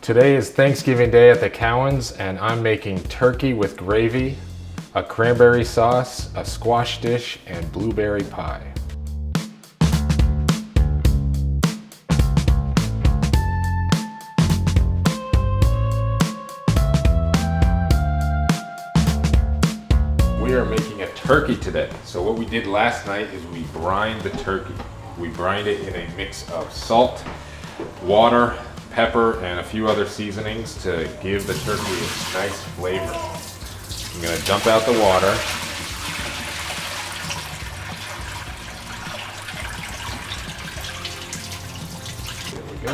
Today is Thanksgiving Day at the Cowans, and I'm making turkey with gravy, a cranberry sauce, a squash dish, and blueberry pie. We are making a turkey today. So what we did last night is we brined the turkey. We brined it in a mix of salt, water, pepper, and a few other seasonings to give the turkey its nice flavor. I'm gonna dump out the water. There we go.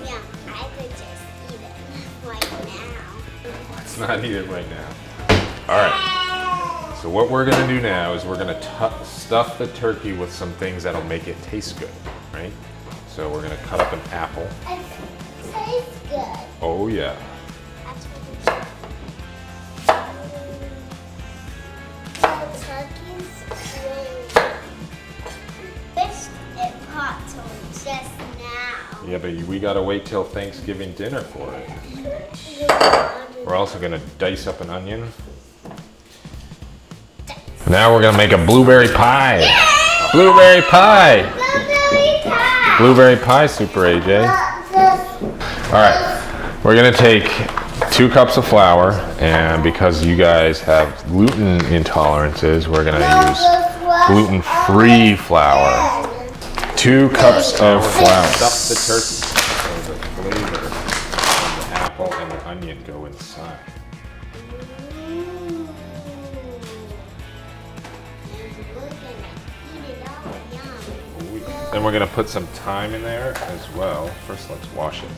Yeah, I could just eat it right now. Let's not eat it right now. All right. So what we're gonna do now is we're gonna stuff the turkey with some things that'll make it taste good, right? So we're gonna cut up an apple. It tastes good. Oh yeah. That's what the turkey's really fished it popped just now. Yeah, but we gotta wait till Thanksgiving dinner for it. We're also gonna dice up an onion. Now we're gonna make a blueberry pie. Yeah! Blueberry pie! Blueberry pie! Blueberry pie, Super AJ. All right, we're gonna take 2 cups of flour, and because you guys have gluten intolerances, we're gonna use gluten-free flour. 2 cups of flour. Stuff the turkey so the flavor of the apple and the onion go inside. Then we're gonna put some thyme in there as well. First, let's wash it.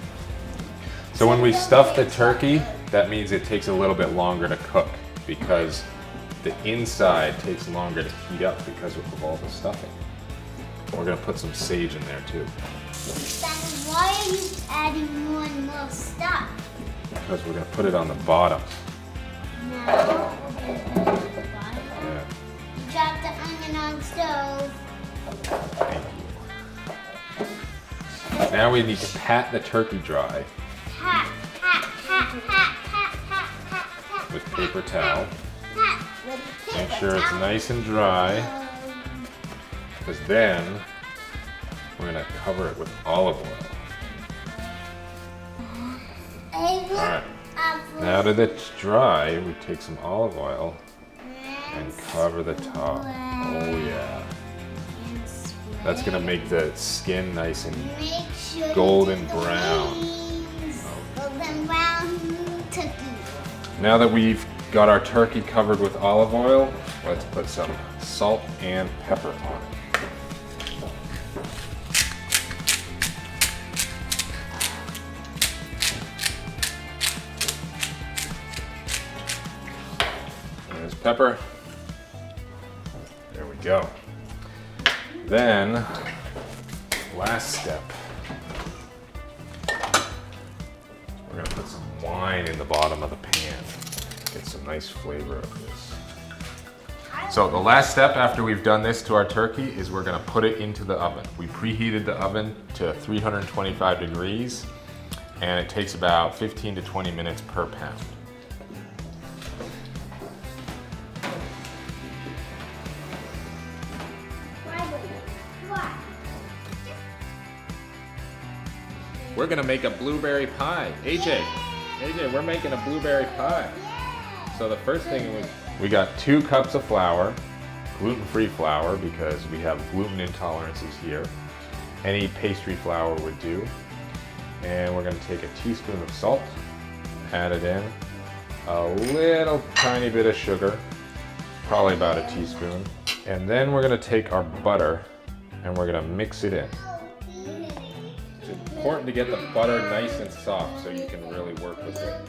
So when we stuff the turkey, that means it takes a little bit longer to cook because the inside takes longer to heat up because of all the stuffing. We're gonna put some sage in there too. Then why are you adding more and more stuff? Because we're gonna put it on the bottom. No. Yeah. Drop the onion on stove. Thank you. Now we need to pat the turkey dry Pat, pat, pat, pat, pat, pat, pat, pat. with paper towel. Pat with paper Make sure it's towel. nice and dry, because then we're gonna cover it with olive oil. All right. Now that it's dry, we take some olive oil and cover the top. Oh yeah. That's gonna make the skin nice and golden brown. Golden brown turkey. Now that we've got our turkey covered with olive oil, let's put some salt and pepper on it. There's pepper. There we go. Then, last step, we're gonna put some wine in the bottom of the pan. Get some nice flavor of this. So the last step after we've done this to our turkey is we're gonna put it into the oven. We preheated the oven to 325 degrees, and it takes about 15 to 20 minutes per pound. We're gonna make a blueberry pie. AJ, we're making a blueberry pie. So the first thing was, we got 2 cups of flour, gluten-free flour because we have gluten intolerances here. Any pastry flour would do. And we're gonna take a teaspoon of salt, add it in, a little tiny bit of sugar, probably about a teaspoon. And then we're gonna take our butter and we're gonna mix it in. It's important to get the butter nice and soft so you can really work with it.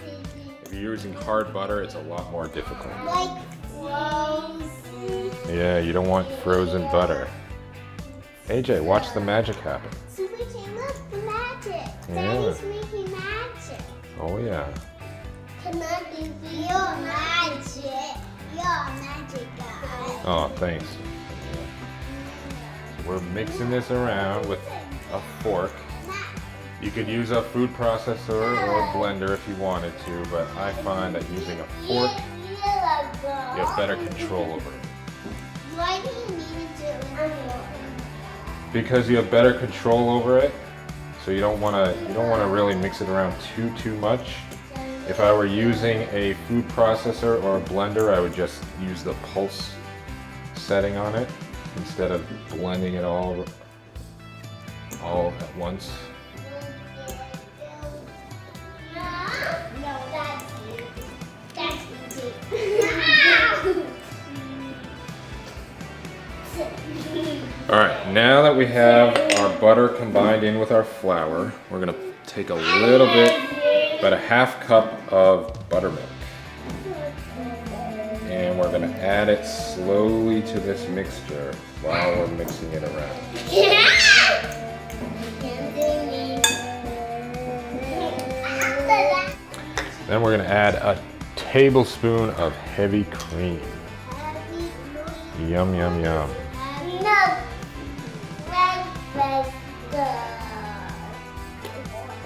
If you're using hard butter, it's a lot more difficult. Like frozen. Yeah, you don't want frozen butter. AJ, watch the magic happen. Super J, look, the magic. Yeah. Daddy's making magic. Oh yeah. Can I give you your magic? Your magic guy. Oh, thanks. we're mixing this around with a fork. You could use a food processor or a blender if you wanted to, but I find that using a fork, you have better control over it. Why do you need to do it? Because you have better control over it, so you don't want to really mix it around too much. If I were using a food processor or a blender, I would just use the pulse setting on it instead of blending it all at once. No, that's you. That's easy. All right, now that we have our butter combined in with our flour, we're gonna take a little bit, about a half cup of buttermilk. And we're gonna add it slowly to this mixture while we're mixing it around. Then we're gonna add a tablespoon of heavy cream. Yum, yum, yum.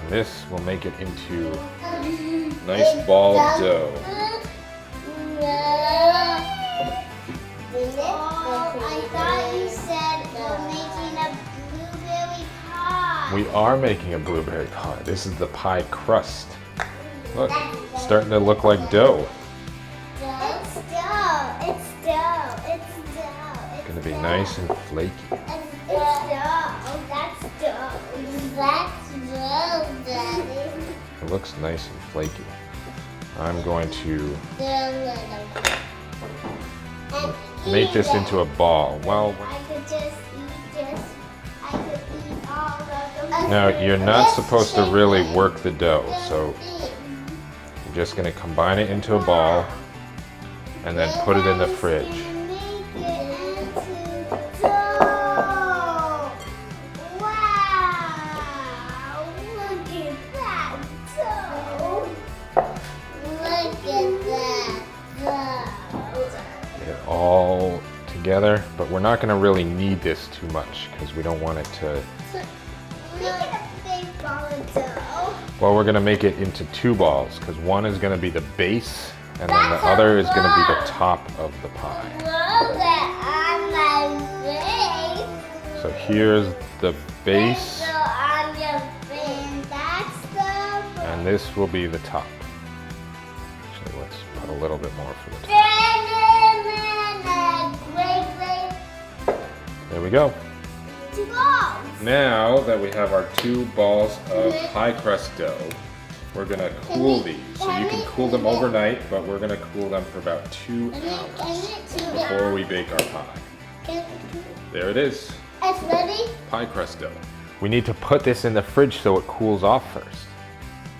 And this will make it into a nice ball of dough. I thought you said we're making a blueberry pie. We are making a blueberry pie. This is the pie crust. Look, it's starting to look like dough. It's dough. It's dough. It's dough. It's gonna be nice and flaky. It's dough. That's dough. That's dough, Daddy. It looks nice and flaky. I'm going to make this into a ball. Well, I could just eat this. I could eat all of them. now you're not supposed to really work the dough, so I'm just gonna combine it into a ball and then put it in the fridge. Get it all together, but we're not gonna really knead this too much because we don't want it to. Well, we're gonna make it into two balls because one is gonna be the base and then the other is gonna be the top of the pie. So here's the base and this will be the top. Actually, let's put a little bit more for the top. There we go. Now that we have our two balls of pie crust dough, we're gonna cool these. So you can cool them overnight, but we're gonna cool them for about 2 hours before we bake our pie. There it is. It's ready? Pie crust dough. We need to put this in the fridge so it cools off first,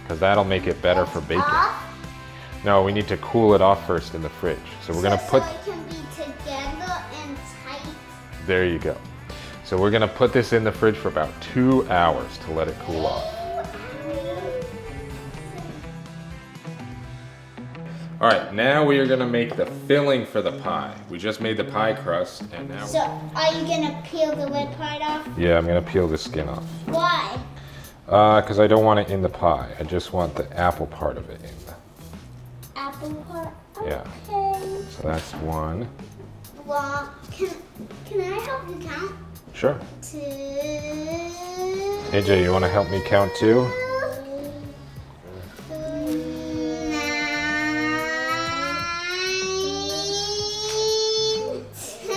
because that'll make it better for baking. No, we need to cool it off first in the fridge. So we're gonna put. So it can be together and tight. There you go. So we're gonna put this in the fridge for about 2 hours to let it cool off. All right, now we are gonna make the filling for the pie. We just made the pie crust, and now. So, are you gonna peel the red part off? Yeah, I'm gonna peel the skin off. Why? Because I don't want it in the pie. I just want the apple part of it in. Apple part? Yeah. Okay. So that's one. Well, can I help you count? Sure. 2. AJ, you wanna help me count too? 10.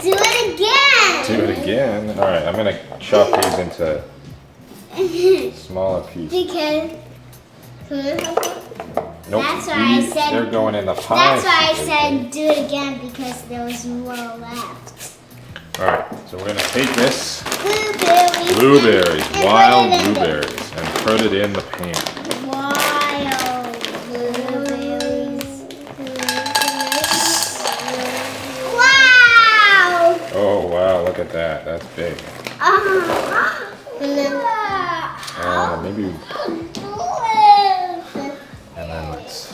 Do it again. Do it again. All right, I'm gonna chop these into smaller pieces. Because. Nope, That's why I said. they're going in the pie. That's why I said do it again because there was more left. All right, so we're gonna take this Blueberries, wild blueberries, and put it in the pan. Wild blueberries. Wow! Oh wow, look at that. That's big. Maybe. And then let's.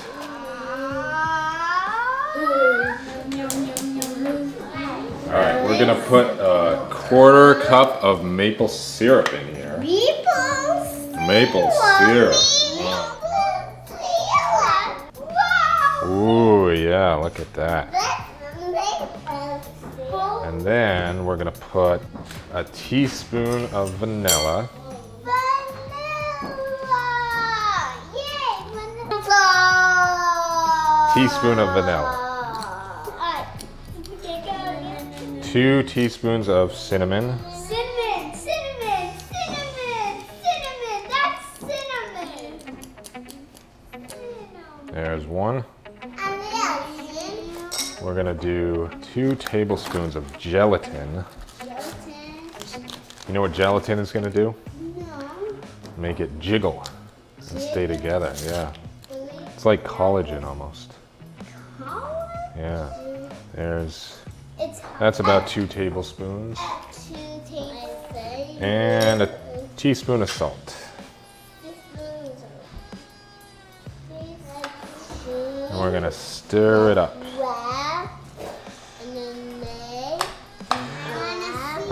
We're gonna put a 1/4 cup of maple syrup in here. Maple syrup. Ooh, yeah, look at that. And then we're gonna put a teaspoon of vanilla. Teaspoon of vanilla. 2 teaspoons of cinnamon. That's cinnamon. There's 1. We're gonna do 2 tablespoons of gelatin. You know what gelatin is gonna do? Make it jiggle and stay together, yeah. It's like collagen almost. Yeah. That's about 2 tablespoons. And a teaspoon of salt. And we're gonna stir it up.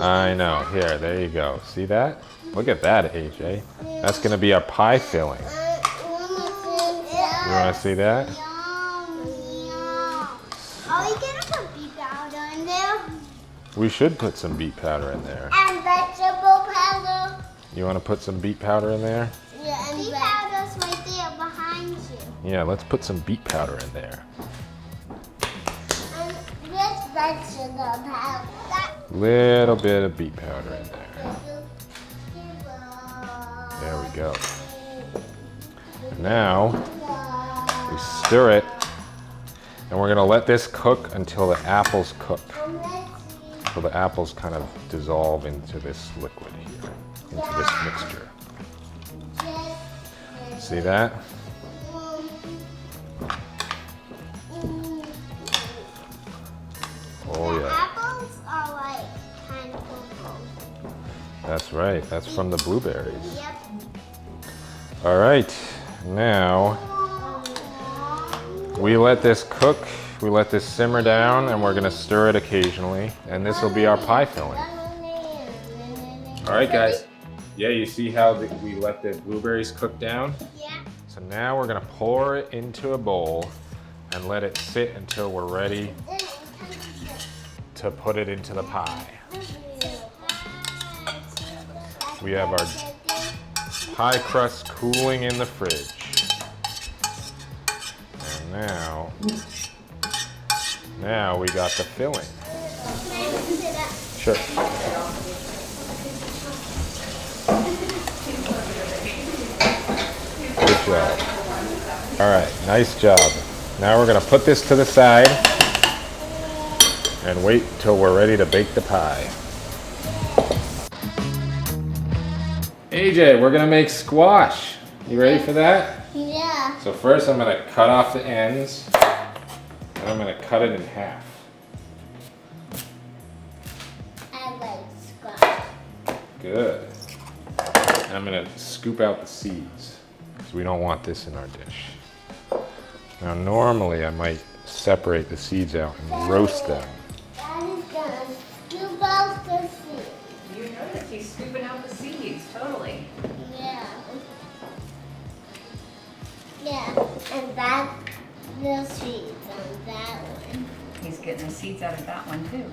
I know, here, there you go. See that? Look at that, AJ. That's gonna be our pie filling. You wanna see that? Are we gonna put beet powder in there? We should put some beet powder in there. And vegetable powder. You wanna put some beet powder in there? Yeah, and beet powder's right there behind you. Yeah, let's put some beet powder in there. And this vegetable powder. Little bit of beet powder in there. There we go. Now, we stir it, and we're gonna let this cook until the apples cook. So the apples kind of dissolve into this liquid here, into this mixture. See that? Oh yeah. Apples are like kind of purple. That's right, that's from the blueberries. Yep. All right, now we let this cook, we let this simmer down, and we're gonna stir it occasionally, and this will be our pie filling. All right, guys. Yeah, you see how we let the blueberries cook down? Yeah. So now we're gonna pour it into a bowl and let it sit until we're ready to put it into the pie. We have our pie crust cooling in the fridge. And now we got the filling. Sure. Good job. All right, nice job. Now we're gonna put this to the side and wait till we're ready to bake the pie. AJ, we're gonna make squash. You ready for that? Yeah. So first I'm gonna cut off the ends, and I'm gonna cut it in half. I like squash. Good. And I'm gonna scoop out the seeds, because we don't want this in our dish. Now normally I might separate the seeds out and roast them. Daddy's gonna scoop out the seeds. You notice he's scooping out the seeds, totally. Yeah. Yeah. And that's the seeds on that one. He's getting the seeds out of that one too.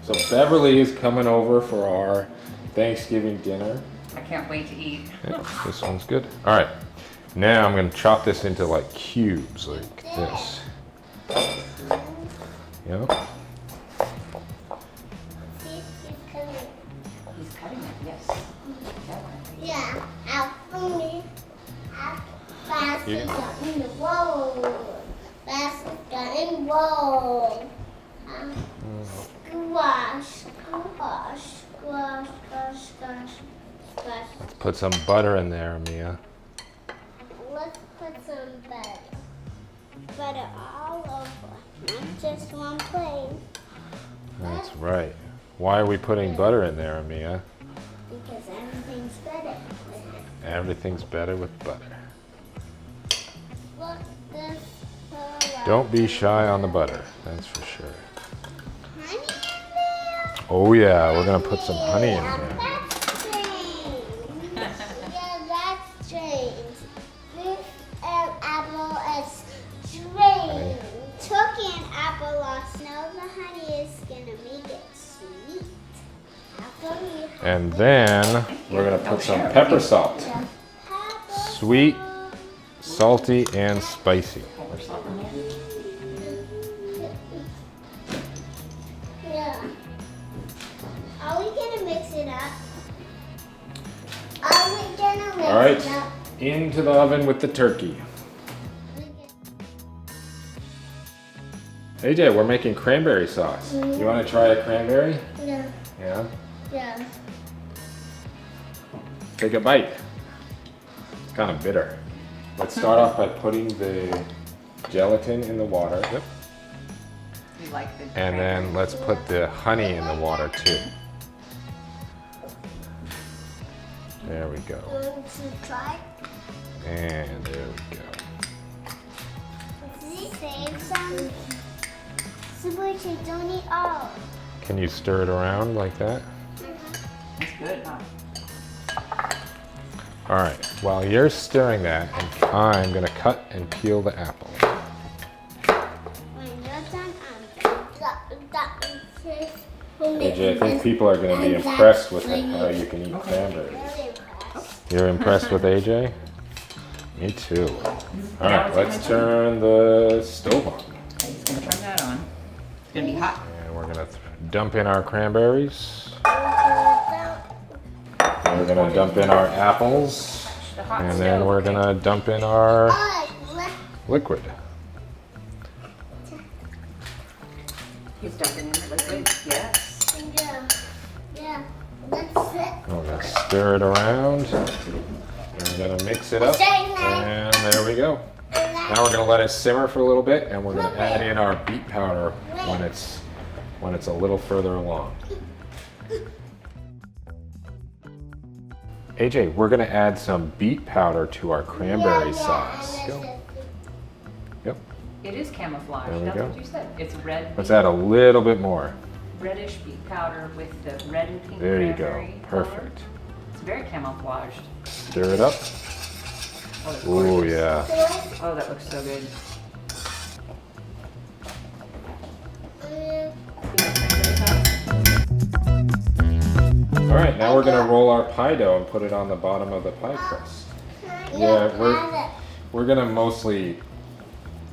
So Beverly is coming over for our Thanksgiving dinner. I can't wait to eat. Yeah, this one's good. All right, now I'm gonna chop this into like cubes, like this. Yeah. He's cutting it, yes. That one. Yeah. Out for me. Out fast You- in the bowl. Fast in bowl. Squash. Squash. Squash. Squash. Squash. Squash. Let's put some butter in there, Mia. Let's put some butter. Butter all over, not just one place. That's right. Why are we putting butter in there, Mia? Because everything's better. Everything's better with butter. Look this. Don't be shy on the butter, that's for sure. Honey in there. Oh yeah, we're gonna put some honey in here. That's strange. Yeah, that's strange. This apple is strange. Turkey and apple lost. Now the honey is gonna make it sweet. And then we're gonna put some pepper salt. Sweet, salty, and spicy. Yeah. Are we gonna mix it up? Are we gonna mix All right, it up? into the oven with the turkey. AJ, we're making cranberry sauce. You want to try a cranberry? Yeah. Yeah. Yeah. Take a bite. It's kind of bitter. Let's start off by putting the gelatin in the water. Yep. You like the And then let's put the honey in the water too. There we go. Want to try? And there we go. Save some. Super Chick, don't eat all. Can you stir it around like that? It's good, huh? All right, while you're stirring that, I'm gonna cut and peel the apple. When you're done, AJ, I think people are gonna be impressed with how you can eat cranberries. You're impressed with AJ? Me too. All right, let's turn the stove on. He's gonna turn that on. It's gonna be hot. And we're gonna dump in our cranberries. And we're gonna dump in our apples. The hot And stove. then we're gonna dump in our liquid. He's dumping in the liquid. Yes. Yeah, that's it. We're gonna stir it around. We're gonna mix it up. And there we go. Now we're gonna let it simmer for a little bit, and we're gonna add in our beet powder when it's a little further along. AJ, we're gonna add some beet powder to our cranberry sauce. Go. Yep. It is camouflage. There we That's go. what you said. It's red. Let's add a little bit more. Reddish beet powder with the red and pink There you go. cranberry color. Perfect. It's very camouflaged. Stir it up. Oh, it's Oh gorgeous. yeah. Oh, that looks so good. All right, now we're gonna roll our pie dough and put it on the bottom of the pie crust. Yeah, we're gonna mostly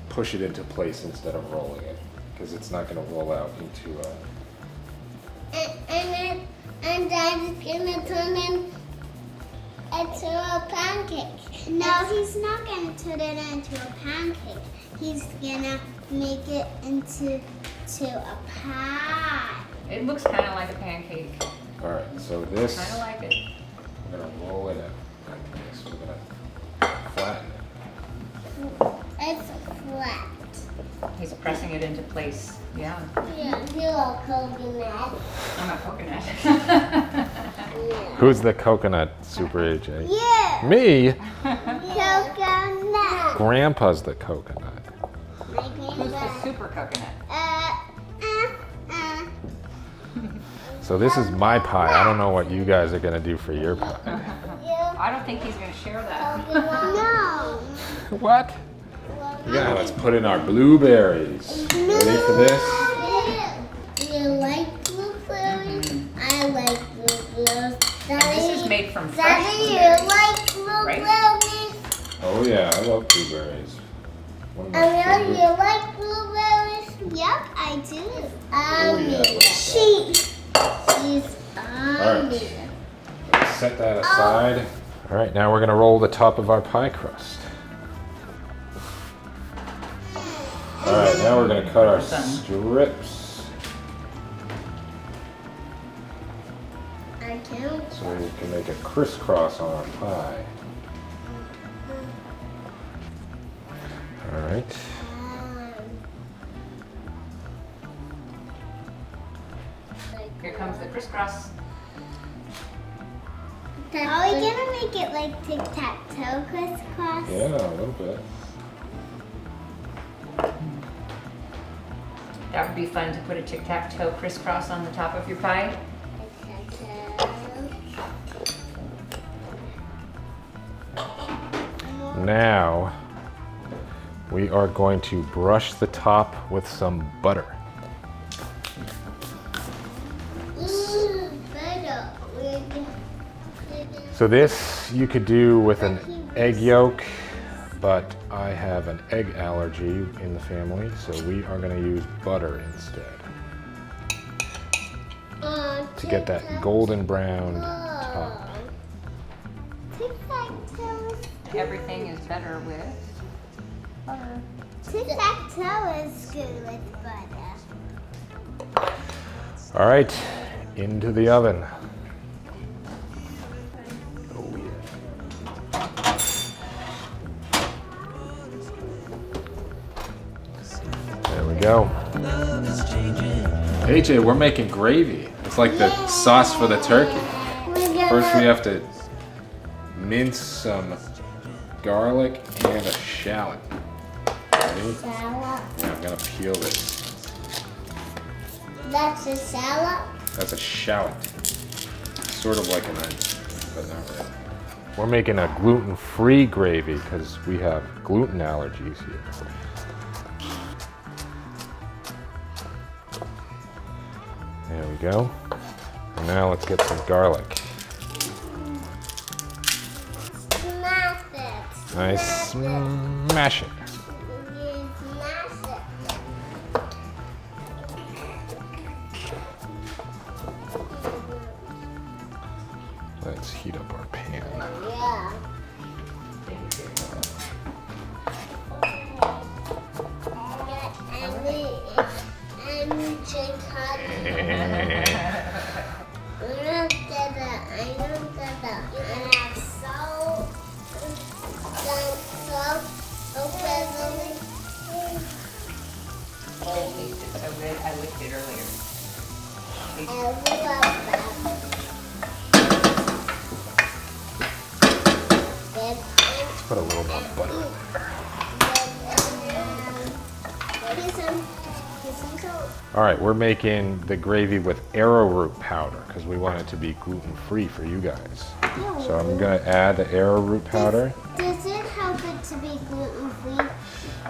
push it into place instead of rolling it, because it's not gonna roll out into And Dad's gonna turn it into a pancake. No, he's not gonna turn it into a pancake. He's gonna make it into a pie. It looks kind of like a pancake. All right, so this, Kind of like it. we're gonna roll it up like this. We're gonna flatten it. It's flat. He's pressing it into place. Yeah. Yeah, you're a coconut. I'm a coconut. Who's the coconut, Super AJ? Yeah, Me? coconut. Grandpa's the coconut. My Who's the super coconut? uh. So this is my pie. I don't know what you guys are gonna do for your pie. I don't think he's going to share that. No. What? Yeah, let's put in our blueberries. Ready for this? You like blueberries? I like blueberries. This is made from fresh Daddy, you blueberries. like blueberries? Oh yeah, I love blueberries. One of my Amelia, favorites. you like blueberries? Yep, I do. Oh, yeah, look at She's All right. Let's set that aside. All right, now we're gonna roll the top of our pie crust. All right, now we're gonna cut our strips I can. so we can make a crisscross on our pie. All right. Here comes the crisscross. Are we gonna make it like tic-tac-toe crisscross? Yeah, a little bit. That would be fun to put a tic-tac-toe crisscross on the top of your pie. Now, we are going to brush the top with some butter. Ooh, better. So this you could do with an egg yolk, but I have an egg allergy in the family, so we are going to use butter instead to get that golden brown top. Everything is better with butter. Tic-tac-toe is good with butter. All right, into the oven. There we go. AJ, we're making gravy. It's like the sauce for the turkey. First we have to mince some garlic and a shallot. Ready? Salad. Yeah, I'm gonna peel this. That's a salad? That's a shallot. Sort of like an onion, but not really. We're making a gluten-free gravy because we have gluten allergies here. There we go. And now let's get some garlic. Smash it. Nice. Smash it. Smash it. Let's heat up our pan. Yeah. It tasted so good. I licked it earlier. Let's put a little more butter in there. All right, we're making the gravy with arrowroot powder because we want it to be gluten-free for you guys. So I'm gonna add the arrowroot powder. Does it help it to be gluten-free?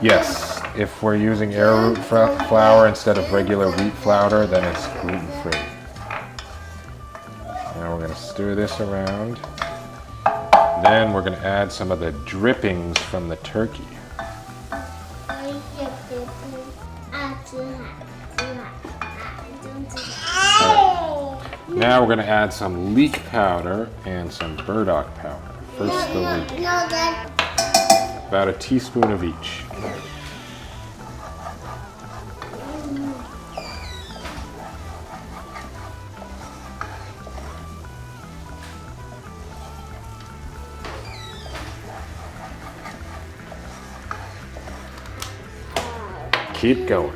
Yes, if we're using arrowroot flour instead of regular wheat flour, then it's gluten-free. Now we're gonna stir this around. Then we're gonna add some of the drippings from the turkey. Now we're gonna add some leek powder and some burdock powder. First the leek. About a teaspoon of each. Keep going.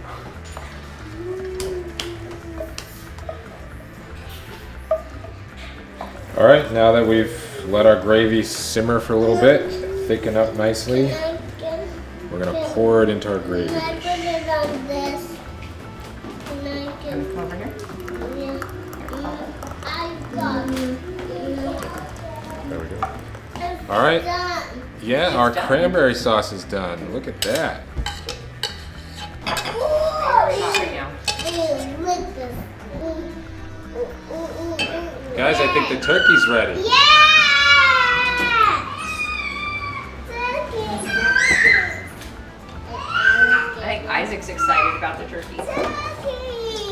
All right, now that we've let our gravy simmer for a little bit, thicken up nicely, we're gonna pour it into our gravy. Can I put it on this? Can I Can we come over here? I got it. There we go. All right. Done. Yeah, our done. cranberry sauce is done. Look at that. Very hot right now. Guys, I think the turkey's ready. Yes! I think Isaac's excited about the turkey. Turkey!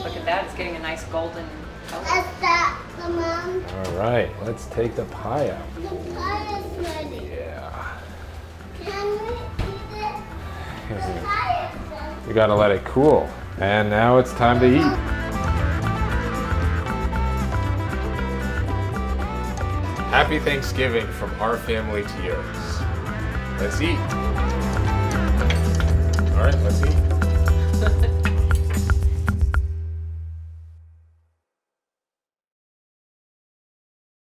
Look at that. It's getting a nice golden color. Is that the mom? All right, let's take the pie out. The pie is ready. Yeah. Can we eat it? The pie is ready. We gotta let it cool. And now it's time to eat. Happy Thanksgiving from our family to yours. Let's eat. All right, let's eat.